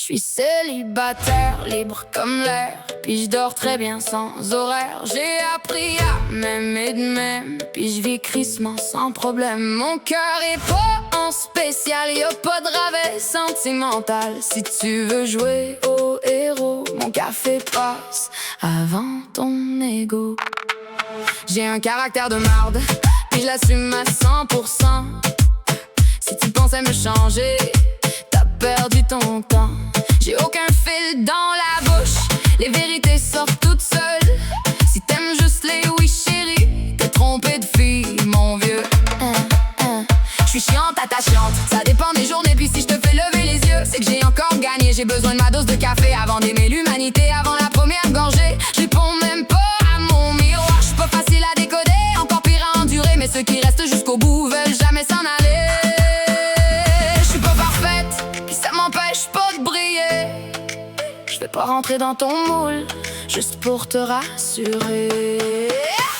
suis célibataire, libre comme l'air, puis je dors très bien sans horaire. J'ai appris à m'aimer de même, puis je vis crissement sans problème. Mon cœur est pas en spécial, y'a pas de rabais sentimental. Si tu veux jouer au héros, mon café passe avant ton ego. J'ai un caractère de marde, puis je l'assume à 100%. Si tu pensais me changer, t'as perdu ton temps. J'ai aucun fil dans la bouche, les vérités sortent toutes seules. Si t'aimes juste les oui chérie, t'es trompé de fille, mon vieux. J'suis chiante, attachante, ça dépend des journées. Puis si je te fais lever les yeux, c'est que j'ai encore gagné. J'ai besoin de ma dose de café avant d'aimer l'humanité. Avant la première gorgée, je réponds même pas à mon miroir. J'suis pas facile à décoder, encore pire à endurer. Mais ceux qui restent jusqu'au bout veulent jamais s'en aller. J'suis pas parfaite, puis ça m'empêche pas de briller. Je vais pas rentrer dans ton moule, juste pour te rassurer.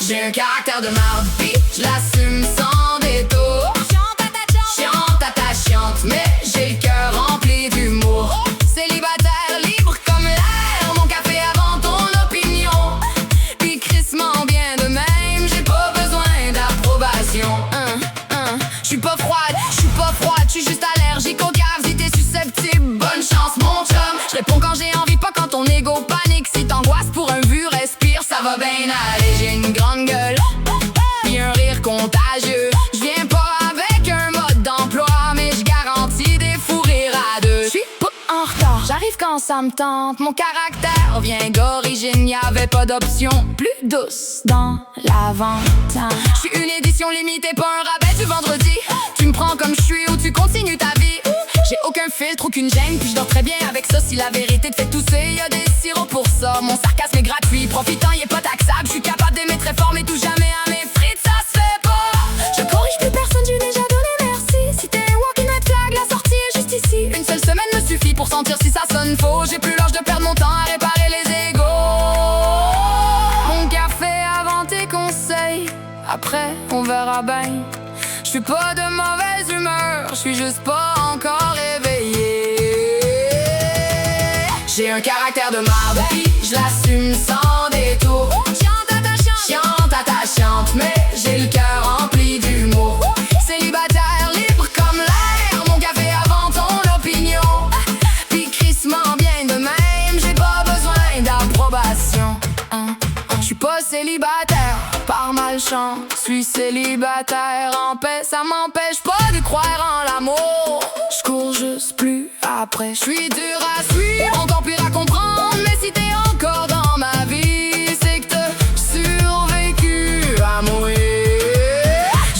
J'ai un caractère de marde, puis je l'assume sans détour. Chiante, attachante, mais j'ai le cœur rempli d'humour. Célibataire, libre comme l'air, mon café avant ton opinion. Puis crissement bien de même, j'ai pas besoin d'approbation. J'suis pas froide, j'suis juste allergique aux caves. Si t'es susceptible, bonne chance mon chum. J'réponds quand j'ai envie, pas quand ton ego panique. Si t'angoisses pour un vu, respire, ça va bien aller. J'ai une grande gueule, puis un rire contagieux. J'viens pas avec un mode d'emploi, mais j'garantis des fous rires à deux. J'suis pas en retard, j'arrive quand ça me tente. Mon caractère vient d'origine, y'avait pas d'option plus douce dans l'avantage. J'suis une édition limitée, pas un rabais du vendredi. Tu me prends comme j'suis ou tu continues ta vie. J'ai aucun filtre, aucune gêne, puis je dors très bien avec ça. Si la vérité te fait tousser, y'a des sirops pour ça. Mon sarcasme est gratuit, profitant, il est pas taxable. Je suis capable d'aimer très fort, mais touche jamais à mes frites, ça se fait pas. Je corrige plus personne, j'ai déjà donné merci. Si t'es un walking red flag, la sortie est juste ici. Une seule semaine me suffit pour sentir si ça sonne faux. J'ai plus l'âge de perdre mon temps à réparer les égos. Mon café avant tes conseils, après on verra bien. Je suis pas de mauvaise humeur, je suis juste pas encore réveillé. J'ai un caractère de marde, puis je l'assume sans détour. Chiante, attachante, mais j'ai le cœur rempli d'humour. Célibataire, libre comme l'air, mon café avant ton opinion. Puis crissement bien de même, j'ai pas besoin d'approbation. J'suis pas célibataire par malchance, suis célibataire en paix. Ça m'empêche pas de croire en l'amour. J'cours juste plus après. J'suis dur à suivre, encore pire à comprendre. Mais si t'es encore dans ma vie, c'est que t'as survécu à mourir.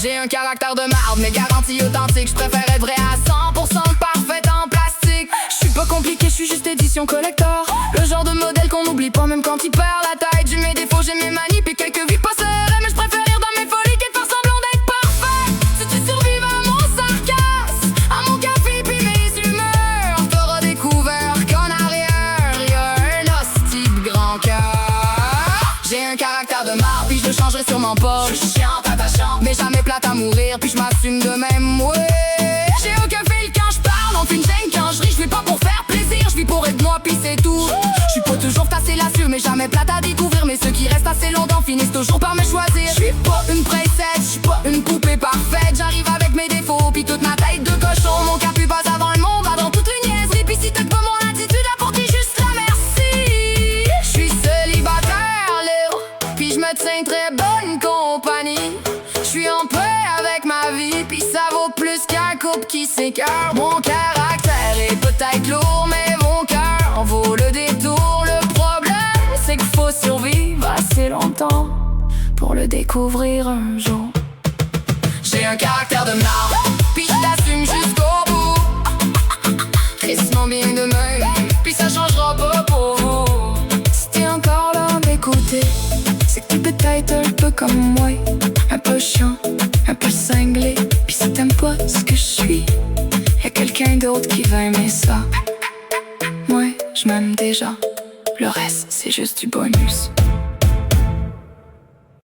J'ai un caractère de marde, mais garantie authentique. J'préfère être vrai à 100%, parfaite en plastique. J'suis pas compliqué, j'suis juste édition collector. Le genre de modèle qu'on n'oublie pas même quand il perd la taille. J'ai mes défauts, j'ai mes manies, puis quelques vies pas serrées. Mais j'préfère rire dans mes folies que de faire semblant d'être parfait. Si tu survives à mon sarcasme, à mon café puis mes humeurs, t'auras découvert qu'en arrière y'a un hostie de grand cœur. J'ai un caractère de marde, puis je le changerai sûrement pas. J'suis chiante, attachante, mais jamais plate à mourir. Puis j'm'assume de même, ouais. J'ai aucun fil quand j'parle, donc une gêne quand j'ris. J'vis pas pour faire plaisir, j'vis pour être moi puis c'est tout. J'suis pas toujours tassé là-dessus, mais jamais plate à découvrir. Mais ceux qui restent assez longtemps finissent toujours par me choisir. J'suis pas une princesse, j'suis pas une poupée parfaite. J'arrive avec mes défauts, puis toute ma tête de cochon. Mon capu passe avant le monde, dans toutes les niaiseries. Puis si t'as pas mon attitude, apporter juste la merci. J'suis célibataire, libre, puis j'me tiens très bonne compagnie. J'suis en paix avec ma vie, puis ça vaut plus qu'un couple qui s'écœure. Mon caractère est peut-être lourd, mais mon cœur en vaut le détour. Le problème, c'est qu'il faut survivre assez longtemps pour le découvrir un jour. J'ai un caractère de marde, puis je l'assume jusqu'au bout. Crissement bien de même, puis ça changera pas pour vous. Si t'es encore là à m'écouter, c'est que t'es peut-être un peu comme moi, un peu chiant.